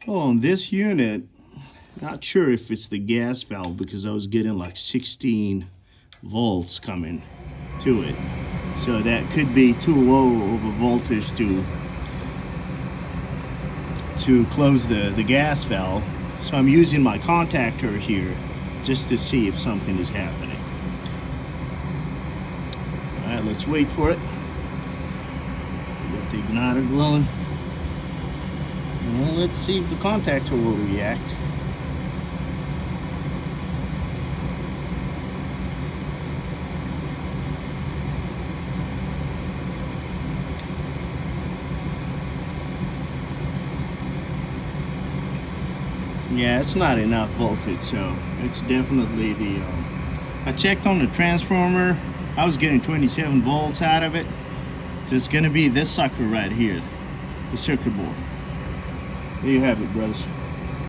Oh, on this unit, not sure if it's the gas valve because I was getting like 16 volts coming to it. So that could be too low of a voltage to close the gas valve. So I'm using my contactor here just to see if something is happening. All right, let's wait for it. Get the igniter glowing. Well, let's see if the contactor will react. Yeah, it's not enough voltage, so it's definitely the I checked on the transformer. I was getting 27 volts out of it, so it's gonna be this sucker right here, the circuit board. There you have it, brothers.